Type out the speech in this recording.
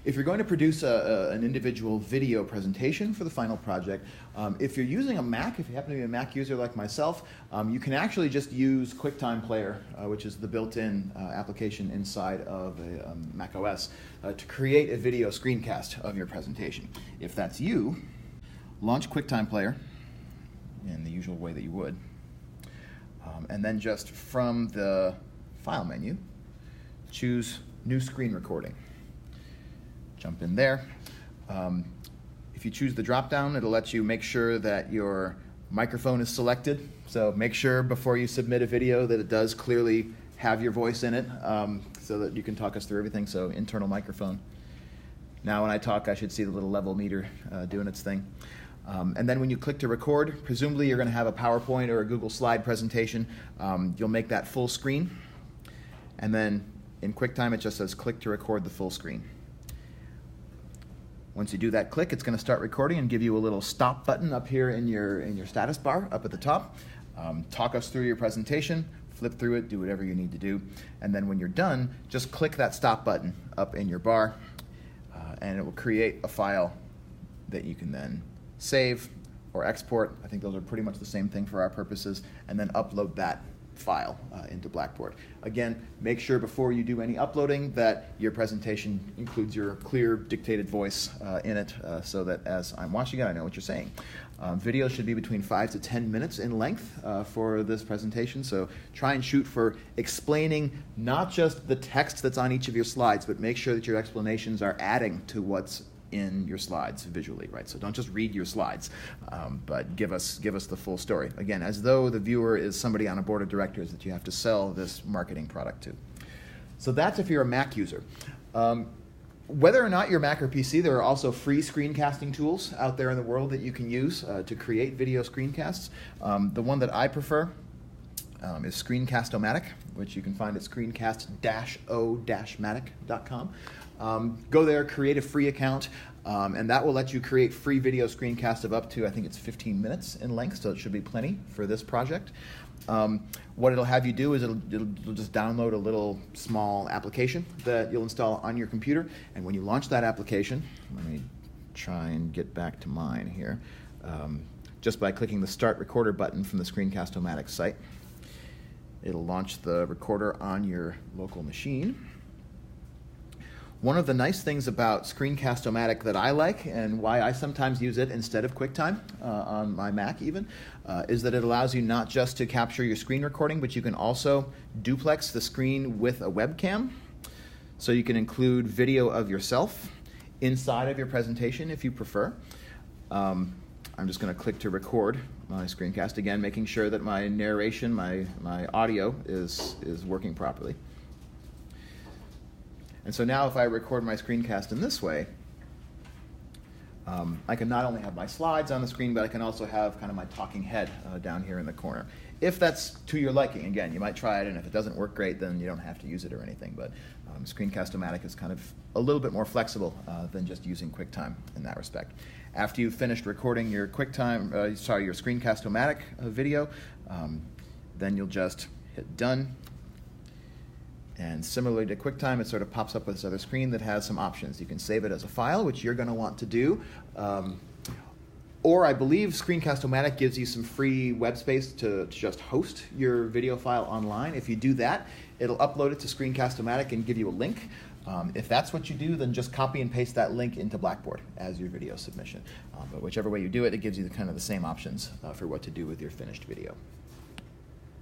If you're going to produce an individual video presentation for the final project, if you're using a Mac, if you happen to be a Mac user like myself, you can actually just use QuickTime Player, which is the built-in application inside of a Mac OS, to create a video screencast of your presentation. If that's you, launch QuickTime Player in the usual way that you would, and then just from the File menu, choose New Screen Recording. Jump in there. If you choose the drop-down, it'll let you make sure that your microphone is selected. So make sure before you submit a video that it does clearly have your voice in it, so that you can talk us through everything. So internal microphone. Now when I talk, I should see the little level meter doing its thing. And then when you click to record, presumably you're going to have a PowerPoint or a Google slide presentation. You'll make that full screen. And then in QuickTime, it just says click to record the full screen. Once you do that click, it's going to start recording and give you a little stop button up here in your status bar up at the top. Talk us through your presentation, flip through it, do whatever you need to do. And then when you're done, just click that stop button up in your bar, and it will create a file that you can then save or export. I think those are pretty much the same thing for our purposes, and then upload that file into Blackboard. Again, make sure before you do any uploading that your presentation includes your clear dictated voice in it, so that as I'm watching it, I know what you're saying. Video should be between 5 to 10 minutes in length for this presentation, so try and shoot for explaining not just the text that's on each of your slides, but make sure that your explanations are adding to what's in your slides visually, right? So don't just read your slides, but give us the full story. Again, as though the viewer is somebody on a board of directors that you have to sell this marketing product to. So that's if you're a Mac user. Whether or not you're Mac or PC, there are also free screencasting tools out there in the world that you can use to create video screencasts. The one that I prefer is Screencast-O-Matic, which you can find at screencast-o-matic.com. Go there, create a free account, and that will let you create free video screencasts of up to, I think it's 15 minutes in length, so it should be plenty for this project. What it'll have you do is it'll just download a little small application that you'll install on your computer, and when you launch that application, let me try and get back to mine here, just by clicking the Start Recorder button from the Screencast-O-Matic site, it'll launch the recorder on your local machine. One of the nice things about Screencast-O-Matic that I like, and why I sometimes use it instead of QuickTime on my Mac even, is that it allows you not just to capture your screen recording, but you can also duplex the screen with a webcam. So you can include video of yourself inside of your presentation if you prefer. I'm just going to click to record my screencast, again making sure that my narration, my audio is working properly. And so now if I record my screencast in this way, I can not only have my slides on the screen, but I can also have kind of my talking head down here in the corner. If that's to your liking, again, you might try it, and if it doesn't work great, then you don't have to use it or anything. But Screencast-O-Matic is kind of a little bit more flexible than just using QuickTime in that respect. After you've finished recording your your Screencast-O-Matic video, then you'll just hit Done. And similarly to QuickTime, it sort of pops up with this other screen that has some options. You can save it as a file, which you're going to want to do. Or I believe Screencast-O-Matic gives you some free web space to just host your video file online. If you do that, it'll upload it to Screencast-O-Matic and give you a link. If that's what you do, then just copy and paste that link into Blackboard as your video submission. But whichever way you do it, it gives you kind of the same options for what to do with your finished video.